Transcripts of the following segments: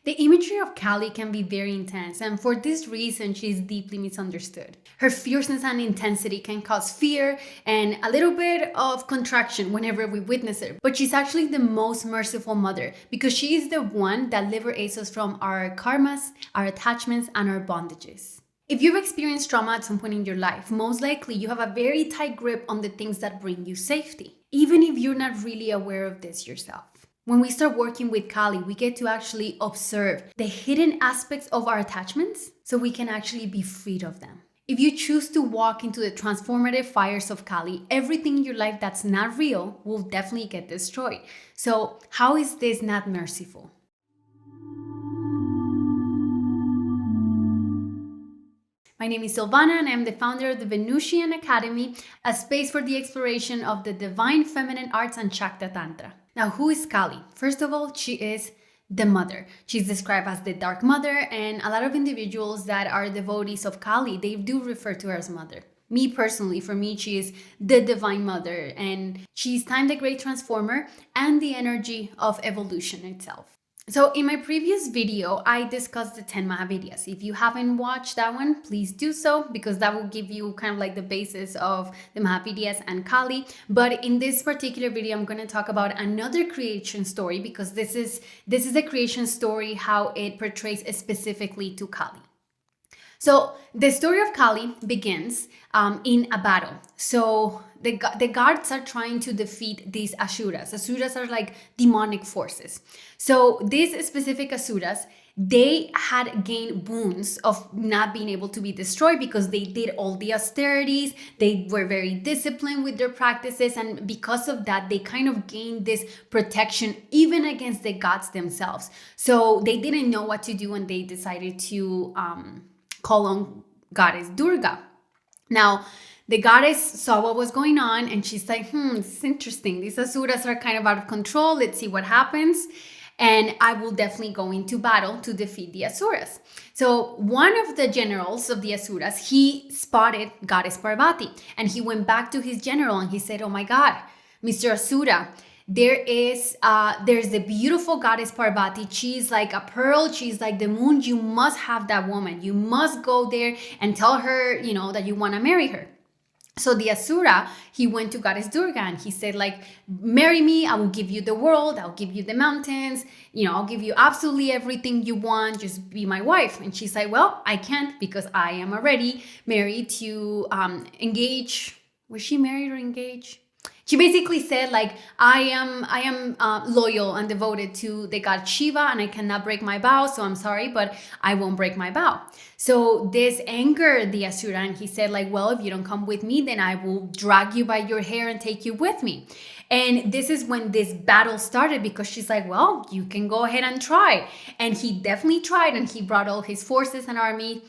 The imagery of Kali can be very intense, and for this reason, she is deeply misunderstood. Her fierceness and intensity can cause fear and a little bit of contraction whenever we witness her. But she's actually the most merciful mother because she is the one that liberates us from our karmas, our attachments, and our bondages. If you've experienced trauma at some point in your life, most likely you have a very tight grip on the things that bring you safety, even if you're not really aware of this yourself. When we start working with Kali, we get to actually observe the hidden aspects of our attachments so we can actually be freed of them. If you choose to walk into the transformative fires of Kali, everything in your life that's not real will definitely get destroyed. So, how is this not merciful? My name is Silvana and I'm the founder of the Venusian Academy, a space for the exploration of the divine feminine arts and Shakta Tantra. Now, who is Kali? First of all, she is the mother. She's described as the dark mother, and a lot of individuals that are devotees of Kali, they do refer to her as mother. Me personally, for me, she is the divine mother, and she's time the great transformer and the energy of evolution itself. So in my previous video, I discussed the 10 Mahavidyas. If you haven't watched that one, please do so because that will give you kind of like the basis of the Mahavidyas and Kali. But in this particular video, I'm going to talk about another creation story because this is a creation story, how it portrays specifically to Kali. So the story of Kali begins in a battle. So the gods are trying to defeat these asuras. Asuras are like demonic forces. So these specific asuras, they had gained boons of not being able to be destroyed because they did all the austerities. They were very disciplined with their practices. And because of that, they kind of gained this protection even against the gods themselves. So they didn't know what to do and they decided to call on goddess Durga. Now, the goddess saw what was going on and she's like, this is interesting. These asuras are kind of out of control. Let's see what happens. And I will definitely go into battle to defeat the asuras. So one of the generals of the asuras, he spotted goddess Parvati and he went back to his general and he said, oh my God, Mr. Asura, there's the beautiful goddess Parvati. She's like a pearl. She's like the moon. You must have that woman. You must go there and tell her, that you want to marry her. So the Asura, he went to goddess Durga and he said like, marry me. I will give you the world. I'll give you the mountains. I'll give you absolutely everything you want. Just be my wife. And she's like, well, I can't because I am already married to engage. Was she married or engaged? She basically said like, I am loyal and devoted to the god Shiva and I cannot break my vow. So I'm sorry, but I won't break my vow. So this angered the Asura and he said like, well, if you don't come with me, then I will drag you by your hair and take you with me. And this is when this battle started because she's like, well, you can go ahead and try. And he definitely tried and he brought all his forces and army.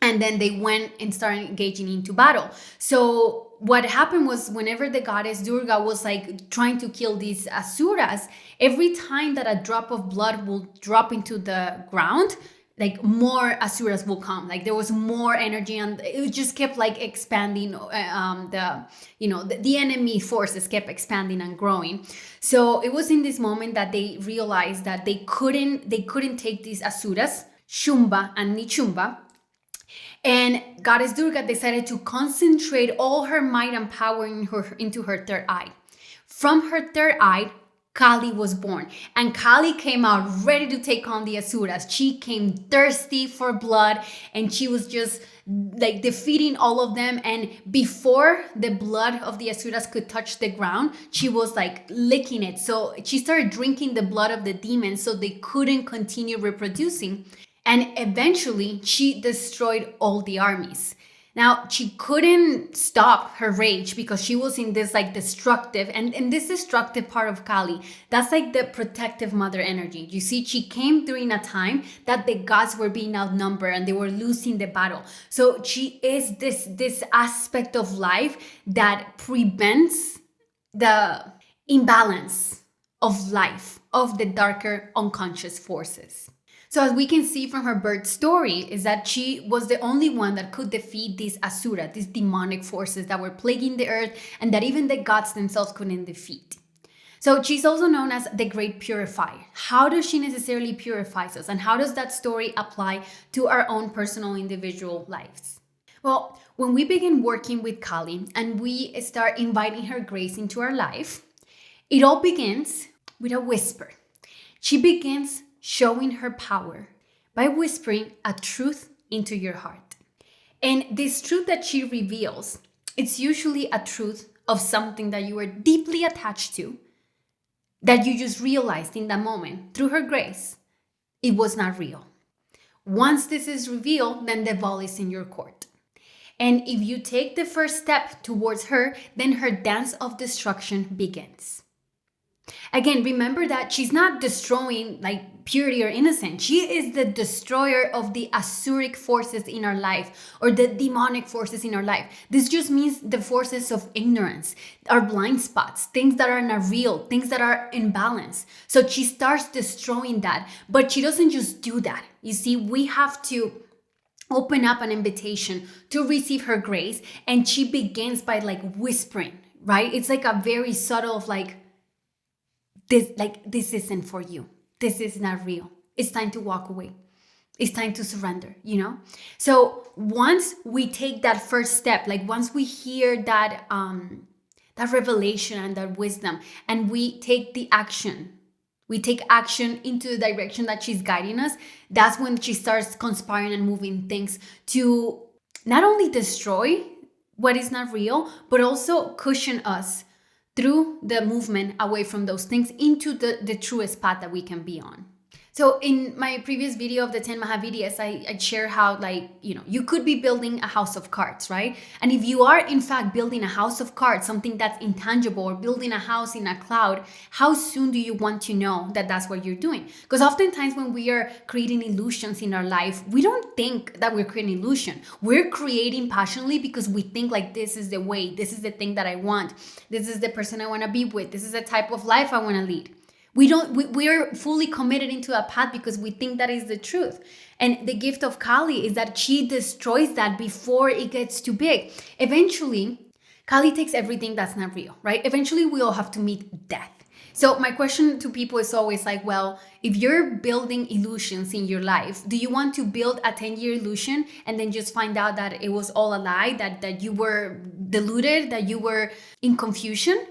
And then they went and started engaging into battle. So what happened was whenever the goddess Durga was like trying to kill these asuras, every time that a drop of blood will drop into the ground, like more asuras will come. Like there was more energy and it just kept like expanding. The enemy forces kept expanding and growing. So it was in this moment that they realized that they couldn't take these asuras, Shumba and Nichumba. And goddess Durga decided to concentrate all her might and power into her third eye. From her third eye, Kali was born. And Kali came out ready to take on the Asuras. She came thirsty for blood and she was just like defeating all of them. And before the blood of the Asuras could touch the ground, she was like licking it. So she started drinking the blood of the demons so they couldn't continue reproducing. And eventually, she destroyed all the armies. Now, she couldn't stop her rage because she was in this like destructive, and this destructive part of Kali, that's like the protective mother energy. You see, she came during a time that the gods were being outnumbered and they were losing the battle. So she is this aspect of life that prevents the imbalance of life, of the darker unconscious forces. So as we can see from her birth story is that she was the only one that could defeat these asura, these demonic forces that were plaguing the earth and that even the gods themselves couldn't defeat. So she's also known as the Great Purifier. How does she necessarily purify us? And how does that story apply to our own personal individual lives? Well, when we begin working with Kali and we start inviting her grace into our life, it all begins with a whisper. She begins showing her power by whispering a truth into your heart. And this truth that she reveals, it's usually a truth of something that you are deeply attached to, that you just realized in that moment through her grace, it was not real. Once this is revealed, then the ball is in your court. And if you take the first step towards her, then her dance of destruction begins. Again, remember that she's not destroying like purity or innocence. She is the destroyer of the asuric forces in our life or the demonic forces in our life. This just means the forces of ignorance, our blind spots, things that are not real, things that are in balance. So she starts destroying that, but she doesn't just do that. You see, we have to open up an invitation to receive her grace, and she begins by like whispering, right? It's like a very subtle of like, this isn't for you. This is not real. It's time to walk away. It's time to surrender, you know? So once we take that first step, like once we hear that revelation and that wisdom, and we take the action, we take action into the direction that she's guiding us, that's when she starts conspiring and moving things to not only destroy what is not real, but also cushion us through the movement away from those things into the truest path that we can be on. So in my previous video of the 10 Mahavidyas, I share how you could be building a house of cards, right? And if you are in fact building a house of cards, something that's intangible, or building a house in a cloud, how soon do you want to know that that's what you're doing? Because oftentimes when we are creating illusions in our life, we don't think that we're creating illusion. We're creating passionately because we think like this is the way, this is the thing that I want, this is the person I want to be with, this is the type of life I want to lead. We're fully committed into a path because we think that is the truth. And the gift of Kali is that she destroys that before it gets too big. Eventually, Kali takes everything that's not real, right? Eventually, we all have to meet death. So my question to people is always like, well, if you're building illusions in your life, do you want to build a 10-year illusion and then just find out that it was all a lie, that you were deluded, that you were in confusion?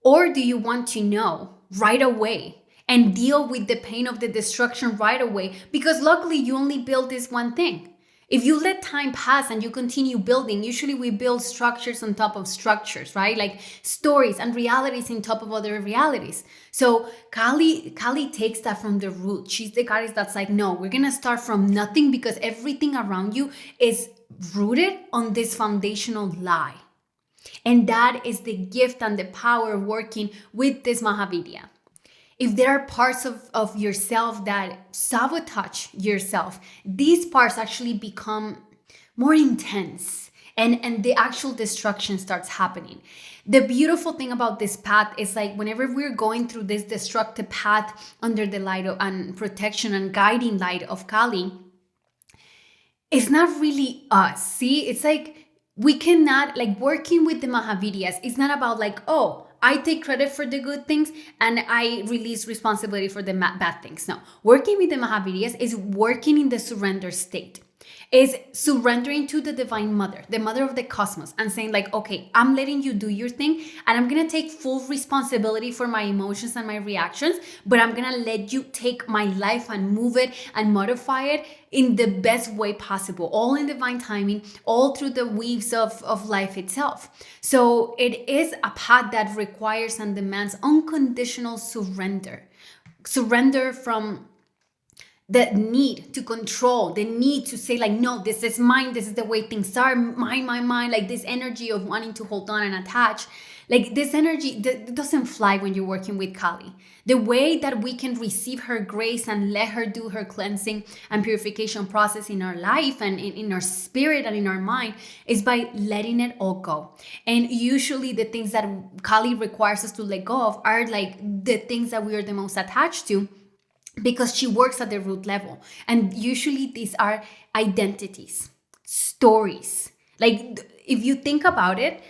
Or do you want to know right away and deal with the pain of the destruction right away? Because luckily you only build this one thing. If you let time pass and you continue building, usually we build structures on top of structures, right? Like stories and realities on top of other realities. So Kali takes that from the root. She's the goddess that's like, no, we're gonna start from nothing because everything around you is rooted on this foundational lie. And that is the gift and the power of working with this Mahavidya. If there are parts of yourself that sabotage yourself, these parts actually become more intense and the actual destruction starts happening. The beautiful thing about this path is like whenever we're going through this destructive path under the light of, and protection and guiding light of Kali, it's not really us. See, it's like we cannot, like working with the Mahavidyas, it's not about like, oh, I take credit for the good things and I release responsibility for the bad things. No, working with the Mahavidyas is working in the surrender state. Is surrendering to the Divine Mother, the Mother of the Cosmos, and saying like, okay, I'm letting you do your thing and I'm going to take full responsibility for my emotions and my reactions, but I'm going to let you take my life and move it and modify it in the best way possible, all in divine timing, all through the weaves of life itself. So it is a path that requires and demands unconditional surrender. Surrender from the need to control, the need to say like, no, this is mine, this is the way things are, mine, like this energy of wanting to hold on and attach. Like this energy that doesn't fly when you're working with Kali. The way that we can receive her grace and let her do her cleansing and purification process in our life and in our spirit and in our mind is by letting it all go. And usually the things that Kali requires us to let go of are like the things that we are the most attached to, because she works at the root level. And usually these are identities, stories. Like if you think about it,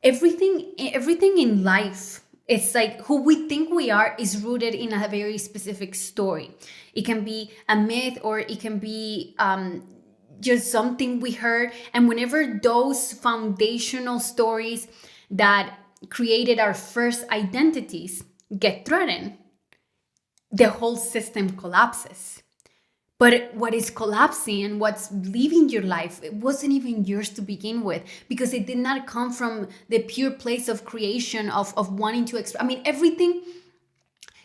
everything in life It's like who we think we are is rooted in a very specific story. It can be a myth, or it can be just something we heard. And whenever those foundational stories that created our first identities get threatened, the whole system collapses. But what is collapsing and what's leaving your life, it wasn't even yours to begin with, because it did not come from the pure place of creation, of wanting to express. I mean, everything,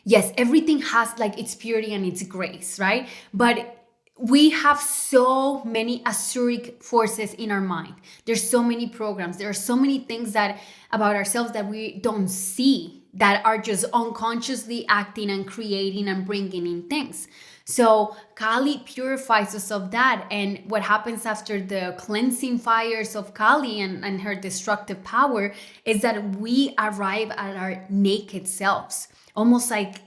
yes, everything has like its purity and its grace, right? But we have so many asuric forces in our mind. There's so many programs. There are so many things that about ourselves that we don't see, that are just unconsciously acting and creating and bringing in things. So Kali purifies us of that. And what happens after the cleansing fires of Kali and her destructive power is that we arrive at our naked selves, almost like,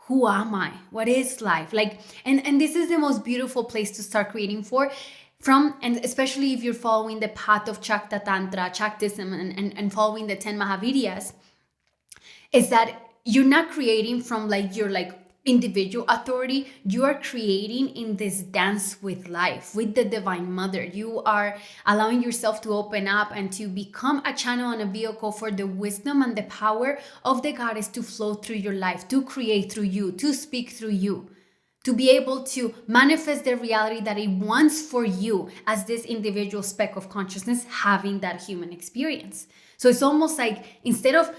who am I? What is life? Like, and this is the most beautiful place to start creating from, and especially if you're following the path of Chakta Tantra, Chaktism, and following the 10 Mahavidyas, is that you're not creating from like your like individual authority. You are creating in this dance with life, with the Divine Mother. You are allowing yourself to open up and to become a channel and a vehicle for the wisdom and the power of the Goddess to flow through your life, to create through you, to speak through you, to be able to manifest the reality that it wants for you as this individual speck of consciousness having that human experience. So it's almost like, instead of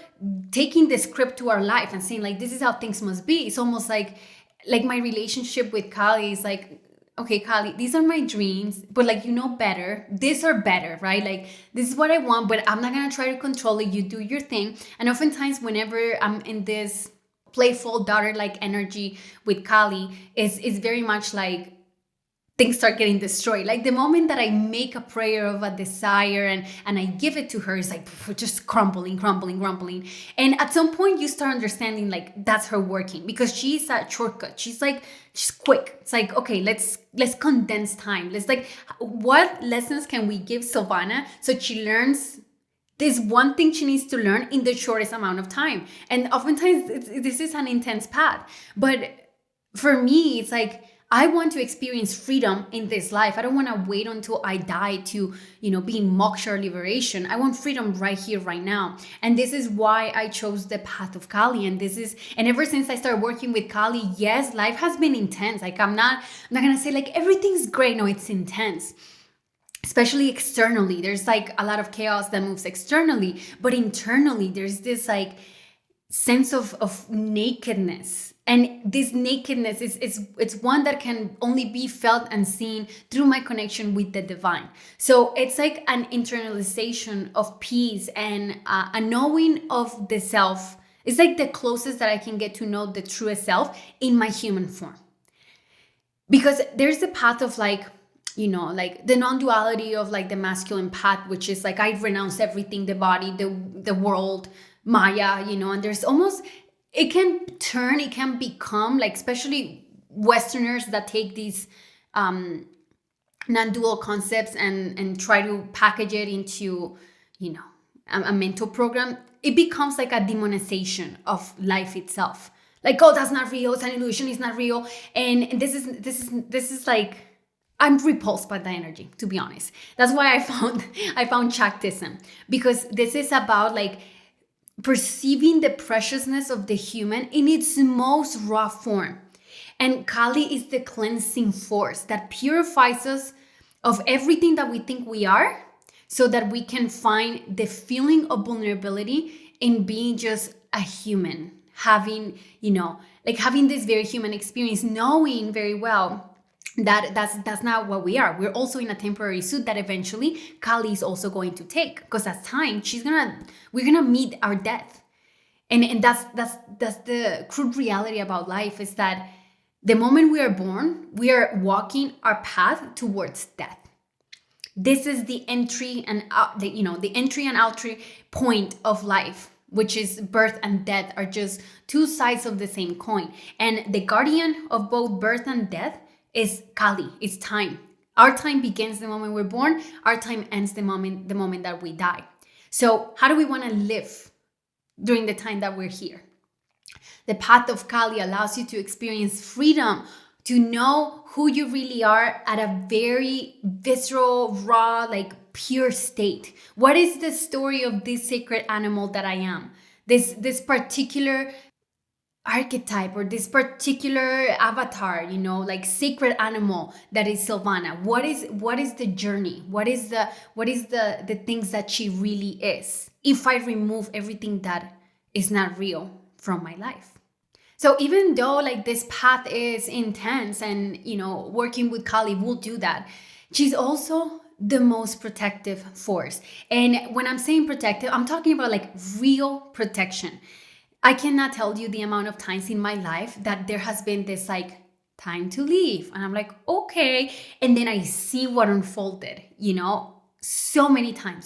taking the script to our life and saying like, this is how things must be, it's almost like my relationship with Kali is like, okay, Kali, these are my dreams, but like, you know better. These are better, right? Like, this is what I want, but I'm not going to try to control it. You do your thing. And oftentimes whenever I'm in this playful daughter-like energy with Kali, is very much like things start getting destroyed. Like the moment that I make a prayer of a desire and I give it to her, it's like just crumbling. And at some point you start understanding like that's her working, because she's a shortcut. She's quick. It's like, okay, let's condense time. Let's like, what lessons can we give Silvana so she learns this one thing she needs to learn in the shortest amount of time? And oftentimes this is an intense path. But for me, it's like, I want to experience freedom in this life. I don't want to wait until I die to, be in moksha or liberation. I want freedom right here, right now. And this is why I chose the path of Kali. And ever since I started working with Kali, yes, life has been intense. Like I'm not going to say like everything's great. No, it's intense. Especially externally. There's like a lot of chaos that moves externally, but internally there's this like sense of nakedness. And this nakedness it's one that can only be felt and seen through my connection with the divine. So it's like an internalization of peace and a knowing of the self. It's like the closest that I can get to know the truest self in my human form. Because there's the path of like, like the non-duality of like the masculine path, which is like I renounce everything, the body, the world, Maya, and there's almost, it can become like, especially Westerners that take these non-dual concepts and try to package it into, a mental program. It becomes like a demonization of life itself. Like, oh, that's not real. It's an illusion. It's not real. And this is like, I'm repulsed by the energy, to be honest. That's why I found Shaktism, because this is about like perceiving the preciousness of the human in its most raw form. And Kali is the cleansing force that purifies us of everything that we think we are, so that we can find the feeling of vulnerability in being just a human, having this very human experience, knowing very well that that's not what we are. We're also in a temporary suit that eventually Kali is also going to take, because that's time. We're gonna meet our death, and that's the crude reality about life, is that the moment we are born, we are walking our path towards death. This is the entry and the entry and entry point of life, which is birth and death are just two sides of the same coin. And the guardian of both birth and death is Kali. It's time. Our time begins the moment we're born. Our time ends the moment that we die. So how do we want to live during the time that we're here. The path of Kali allows you to experience freedom, to know who you really are at a very visceral, raw, like pure state. What is the story of this sacred animal that I am? This particular archetype or this particular avatar, like sacred animal that is Silvana. What is the journey? What is the things that she really is? If I remove everything that is not real from my life. So even though like this path is intense and working with Kali will do that, she's also the most protective force. And when I'm saying protective, I'm talking about like real protection. I cannot tell you the amount of times in my life that there has been this like time to leave. And I'm like, okay. And then I see what unfolded, so many times.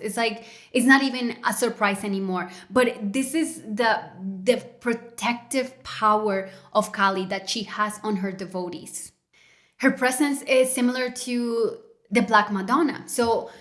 It's like, it's not even a surprise anymore. But this is the protective power of Kali that she has on her devotees. Her presence is similar to the Black Madonna. So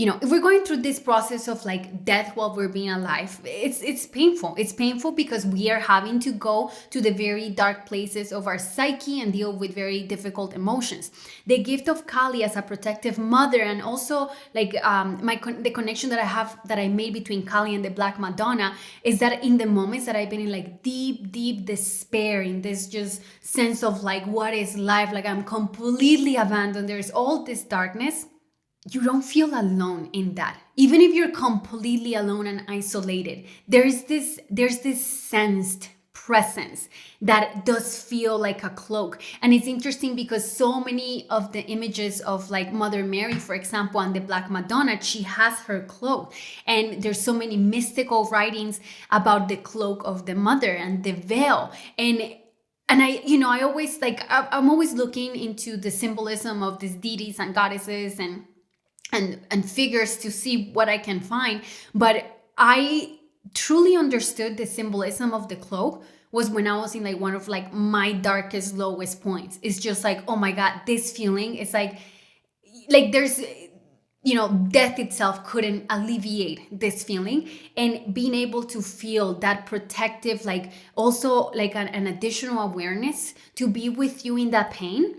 if we're going through this process of like death while we're being alive, it's painful. It's painful because we are having to go to the very dark places of our psyche and deal with very difficult emotions. The gift of Kali as a protective mother, and also like the connection that I made between Kali and the Black Madonna, is that in the moments that I've been in like deep despair, in this just sense of like, what is life? Like I'm completely abandoned. There's all this darkness. You don't feel alone in that. Even if you're completely alone and isolated, there's this sensed presence that does feel like a cloak. And it's interesting because so many of the images of like Mother Mary, for example, and the Black Madonna, she has her cloak. And there's so many mystical writings about the cloak of the mother and the veil. And I always like, I'm always looking into the symbolism of these deities and goddesses and figures to see what I can find. But I truly understood the symbolism of the cloak was when I was in like one of like my darkest, lowest points. It's just like, oh my God, this feeling is like there's, death itself couldn't alleviate this feeling. And being able to feel that protective, like also like an additional awareness to be with you in that pain,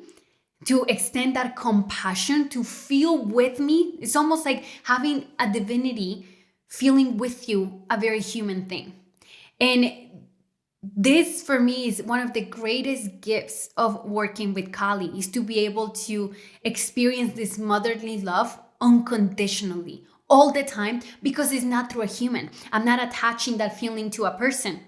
to extend that compassion, to feel with me. It's almost like having a divinity feeling with you, a very human thing. And this for me is one of the greatest gifts of working with Kali, is to be able to experience this motherly love unconditionally all the time, because it's not through a human. I'm not attaching that feeling to a person.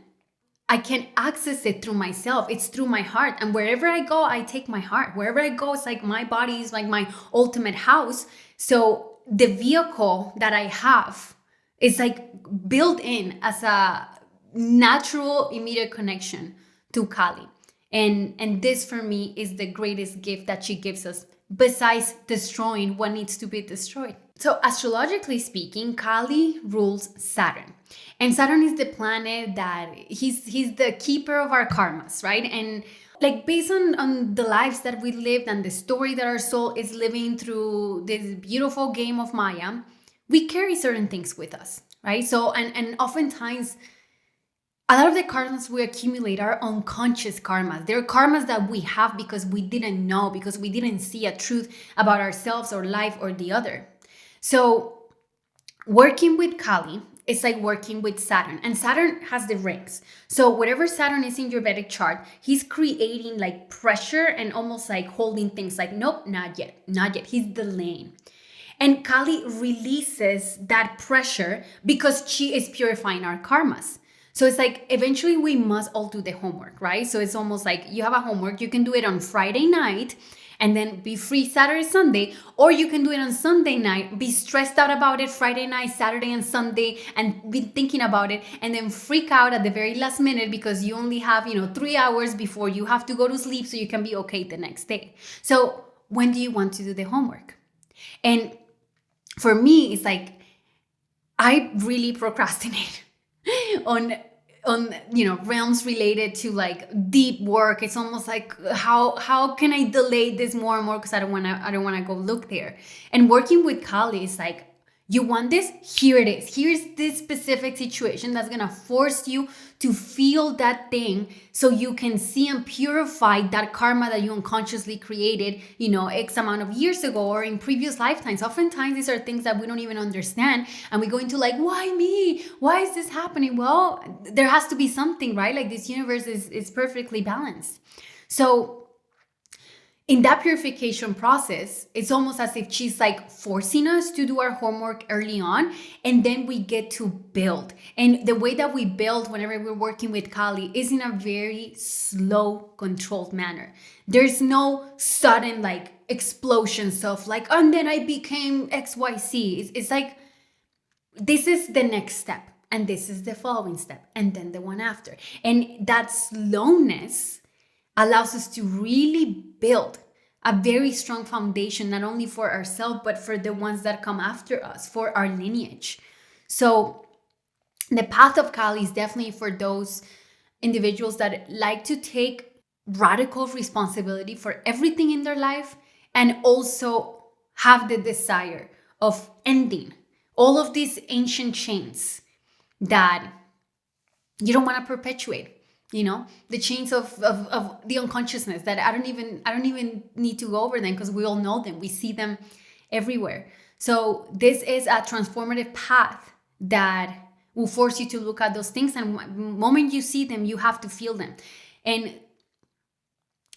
I can access it through myself. It's through my heart. And wherever I go, I take my heart. Wherever I go, it's like my body is like my ultimate house. So the vehicle that I have is like built in as a natural, immediate connection to Kali. And this for me is the greatest gift that she gives us, besides destroying what needs to be destroyed. So astrologically speaking, Kali rules Saturn. And Saturn is the planet that he's the keeper of our karmas, right? And like based on the lives that we lived and the story that our soul is living through this beautiful game of Maya, we carry certain things with us, right? So, and oftentimes, a lot of the karmas we accumulate are unconscious karmas. They're karmas that we have because we didn't know, because we didn't see a truth about ourselves or life or the other. So working with Kali, it's like working with Saturn, and Saturn has the rings. So whatever Saturn is in your Vedic chart, he's creating like pressure and almost like holding things like, nope, not yet. He's delaying. And Kali releases that pressure because she is purifying our karmas. So it's like, eventually we must all do the homework, right? So it's almost like you have a homework, you can do it on Friday night and then be free Saturday, Sunday, or you can do it on Sunday night, be stressed out about it Friday night, Saturday and Sunday, and be thinking about it, and then freak out at the very last minute because you only have, 3 hours before you have to go to sleep so you can be okay the next day. So when do you want to do the homework? And for me, it's like, I really procrastinate on realms related to like deep work. It's almost like how can I delay this more and more because I don't want to go look there. And working with Kali is like, You want this? Here it is. Here's this specific situation that's going to force you to feel that thing so you can see and purify that karma that you unconsciously created, X amount of years ago or in previous lifetimes. Oftentimes, these are things that we don't even understand. And we go into like, why me? Why is this happening? Well, there has to be something, right? Like this universe is perfectly balanced. So in that purification process, it's almost as if she's like forcing us to do our homework early on, and then we get to build. And the way that we build whenever we're working with Kali is in a very slow, controlled manner. There's no sudden like explosions of like, and then I became XYZ. It's like, this is the next step, and this is the following step, and then the one after. And that slowness allows us to really build a very strong foundation, not only for ourselves, but for the ones that come after us, for our lineage. So the path of Kali is definitely for those individuals that like to take radical responsibility for everything in their life, and also have the desire of ending all of these ancient chains that you don't want to perpetuate. The chains of the unconsciousness that I don't even need to go over them, because we all know them. We see them everywhere. So this is a transformative path that will force you to look at those things, and the moment you see them, you have to feel them. And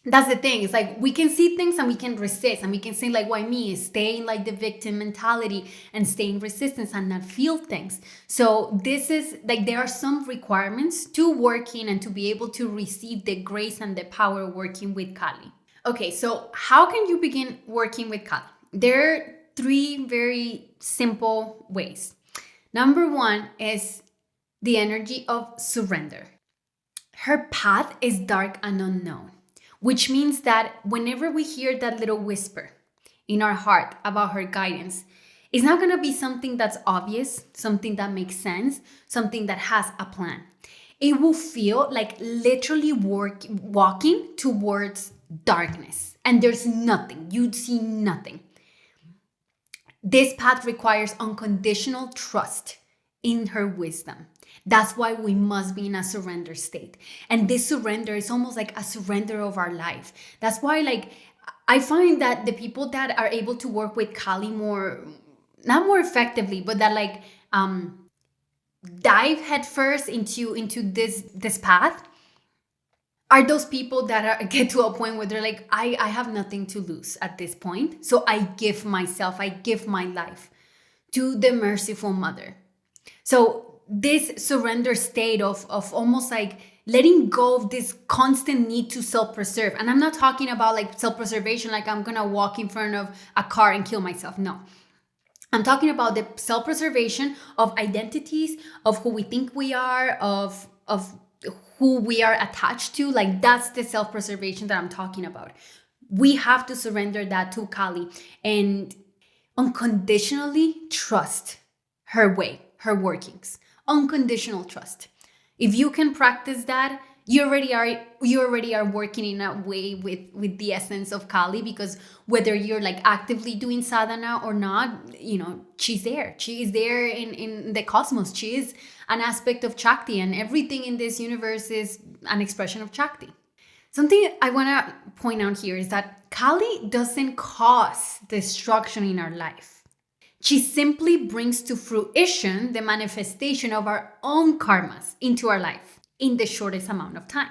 that's the thing. It's like we can see things and we can resist, and we can say like, why me? Stay in like the victim mentality and stay in resistance and not feel things. So this is like, there are some requirements to working and to be able to receive the grace and the power working with Kali. Okay, so how can you begin working with Kali? There are 3 very simple ways. Number 1 is the energy of surrender. Her path is dark and unknown, which means that whenever we hear that little whisper in our heart about her guidance, it's not going to be something that's obvious, something that makes sense, something that has a plan. It will feel like literally walking towards darkness, and there's nothing. You'd see nothing. This path requires unconditional trust in her wisdom. That's why we must be in a surrender state. And this surrender is almost like a surrender of our life. That's why, like, I find that the people that are able to work with Kali not more effectively, but that like dive headfirst into this path, are those people that get to a point where they're like, I have nothing to lose at this point. So I give my life to the merciful mother. So this surrender state of almost like letting go of this constant need to self-preserve. And I'm not talking about like self-preservation, like I'm gonna walk in front of a car and kill myself. No. I'm talking about the self-preservation of identities, of who we think we are, of who we are attached to. Like, that's the self-preservation that I'm talking about. We have to surrender that to Kali and unconditionally trust her way, her workings. Unconditional trust. If you can practice that, you already are working in a way with the essence of Kali, because whether you're like actively doing sadhana or not, she's there. She is there in the cosmos. She is an aspect of Shakti, and everything in this universe is an expression of Shakti. Something I want to point out here is that Kali doesn't cause destruction in our life. She simply brings to fruition the manifestation of our own karmas into our life in the shortest amount of time.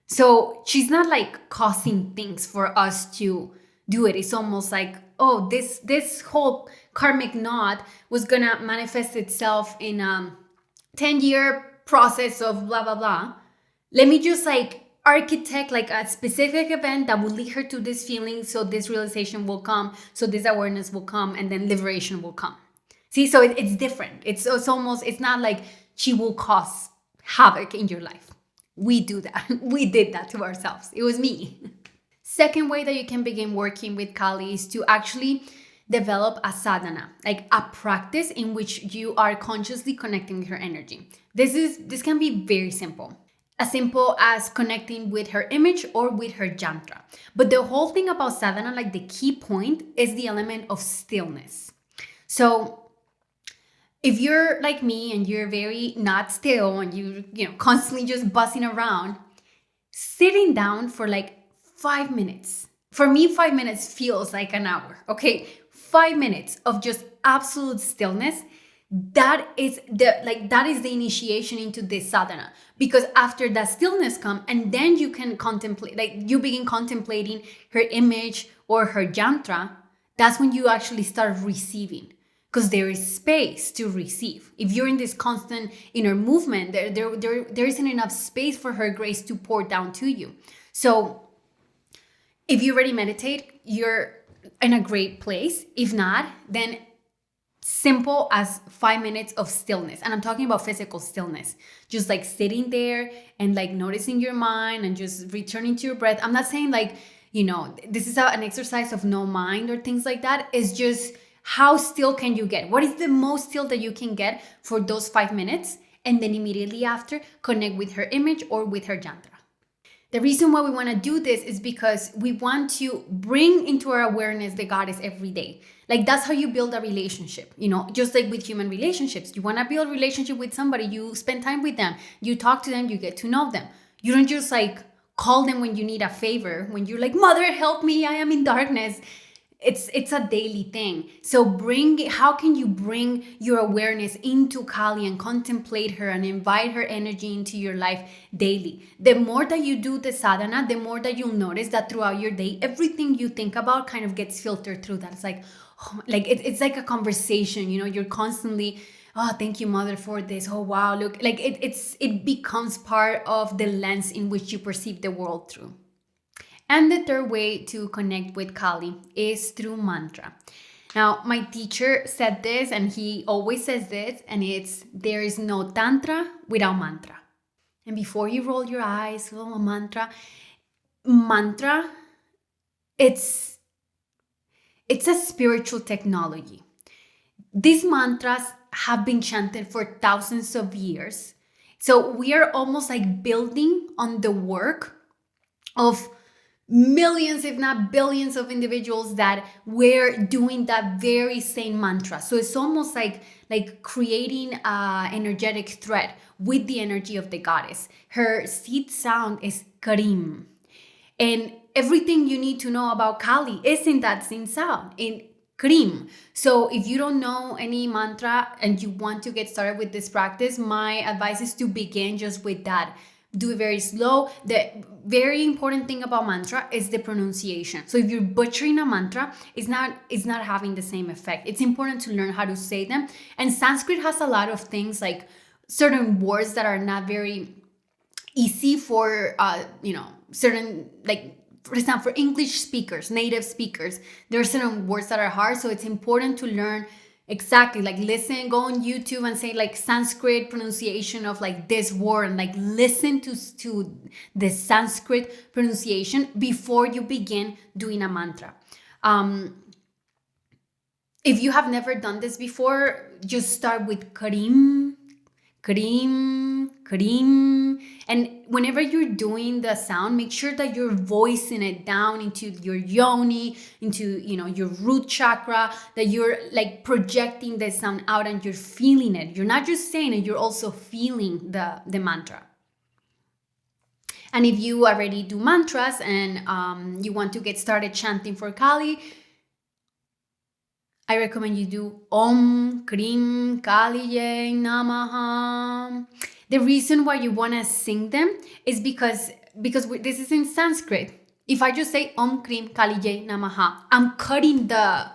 So she's not like causing things for us to do it. It's almost like, oh, this whole karmic knot was gonna manifest itself in a 10-year process of blah, blah, blah. Let me just like architect like a specific event that will lead her to this feeling, so this realization will come, so this awareness will come, and then liberation will come. See, so it's different. It's not like she will cause havoc in your life. We do that. We did that to ourselves. It was me. Second way that you can begin working with Kali is to actually develop a sadhana, like a practice in which you are consciously connecting with her energy. This can be very simple. As simple as connecting with her image or with her yantra. But the whole thing about sadhana, like the key point, is the element of stillness. So If you're like me and you're very not still and you know constantly just buzzing around, sitting down for like 5 minutes. For me, 5 minutes feels like an hour. Okay, 5 minutes of just absolute stillness. That is the initiation into this sadhana, because after that stillness come, and then you can contemplate, like you begin contemplating her image or her yantra. That's when you actually start receiving, because there is space to receive. If you're in this constant inner movement, there isn't enough space for her grace to pour down to you. So if you already meditate, you're in a great place. If not, then simple as 5 minutes of stillness. And I'm talking about physical stillness, just like sitting there and like noticing your mind and just returning to your breath. I'm not saying like, this is an exercise of no mind or things like that. It's just how still can you get? What is the most still that you can get for those 5 minutes? And then immediately after, connect with her image or with her yantra. The reason why we want to do this is because we want to bring into our awareness the goddess every day. Like that's how you build a relationship, just like with human relationships. You want to build a relationship with somebody, you spend time with them, you talk to them, you get to know them. You don't just like call them when you need a favor, when you're like, mother, help me, I am in darkness. It's a daily thing. So how can you bring your awareness into Kali and contemplate her and invite her energy into your life daily? The more that you do the sadhana, the more that you'll notice that throughout your day, everything you think about kind of gets filtered through that. It's like, it's like a conversation, you're constantly, oh, thank you, mother, for this. Oh, wow, look, like it becomes part of the lens in which you perceive the world through. And the third way to connect with Kali is through mantra. Now, my teacher said this, and he always says this, and it's, there is no tantra without mantra. And before you roll your eyes, oh, mantra, it's a spiritual technology. These mantras have been chanted for thousands of years. So we are almost like building on the work of millions, if not billions, of individuals that were doing that very same mantra. So it's almost like creating an energetic thread with the energy of the goddess. Her seed sound is Karim. And everything you need to know about Kali is in that same sound, in Karim. So if you don't know any mantra and you want to get started with this practice, my advice is to begin just with that. Do it very slow. The very important thing about mantra is the pronunciation. So if you're butchering a mantra, it's not having the same effect. It's important to learn how to say them. And Sanskrit has a lot of things, like certain words that are not very easy for certain, like, for example, for English speakers, native speakers, there are certain words that are hard. So it's important to learn exactly, like, listen, go on YouTube and say like Sanskrit pronunciation of like this word, and like listen to the Sanskrit pronunciation before you begin doing a mantra. If you have never done this before, just start with Karim, Karim, Karim. And whenever you're doing the sound, make sure that you're voicing it down into your yoni, into your root chakra, that you're like projecting the sound out and you're feeling it. You're not just saying it, you're also feeling the mantra. And if you already do mantras and you want to get started chanting for Kali, I recommend you do Om Krim Kaliye Namaha. The reason why you want to sing them is because this is in Sanskrit. If I just say Om Krim Kaliye Namaha, I'm cutting the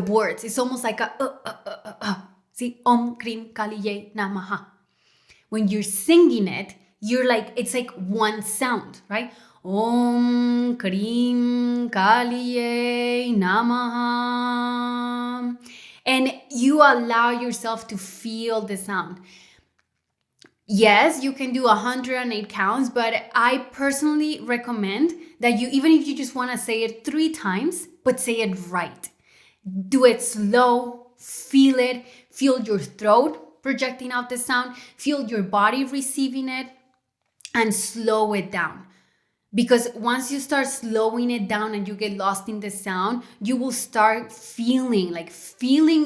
words. It's almost like a See, Om Krim Kaliye Namaha. When you're singing it, you're like, it's like one sound, right? Om Krim Kaliye Namaha. And you allow yourself to feel the sound. Yes, you can do 108 counts, but I personally recommend that you, even if you just want to say it 3 times, but say it right. Do it slow, feel it, feel your throat projecting out the sound, feel your body receiving it, and slow it down. Because once you start slowing it down and you get lost in the sound, you will start feeling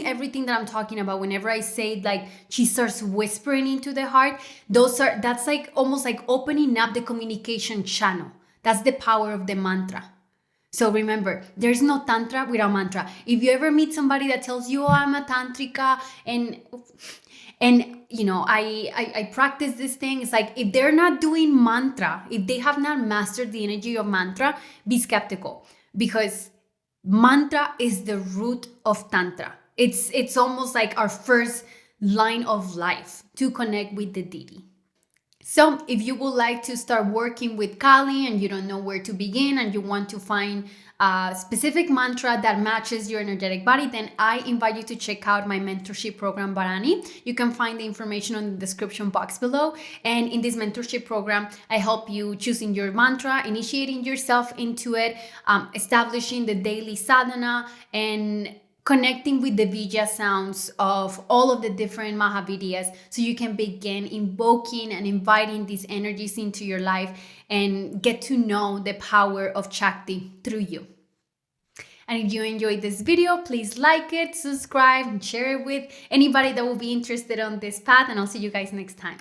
everything that I'm talking about. Whenever I say like she starts whispering into the heart, that's like almost like opening up the communication channel. That's the power of the mantra. So remember, there's no tantra without mantra. If you ever meet somebody that tells you, "Oh, I'm a tantrika," and you know, I practice this thing, it's like if they're not doing mantra, if they have not mastered the energy of mantra, be skeptical, because mantra is the root of tantra. It's almost like our first line of life to connect with the deity. So if you would like to start working with Kali and you don't know where to begin and you want to find a specific mantra that matches your energetic body, then I invite you to check out my mentorship program, Bharani. You can find the information on the description box below. And in this mentorship program, I help you choosing your mantra, initiating yourself into it, establishing the daily sadhana, and connecting with the Vija sounds of all of the different Mahavidyas, so you can begin invoking and inviting these energies into your life and get to know the power of Shakti through you. And if you enjoyed this video, please like it, subscribe, and share it with anybody that will be interested on this path. And I'll see you guys next time.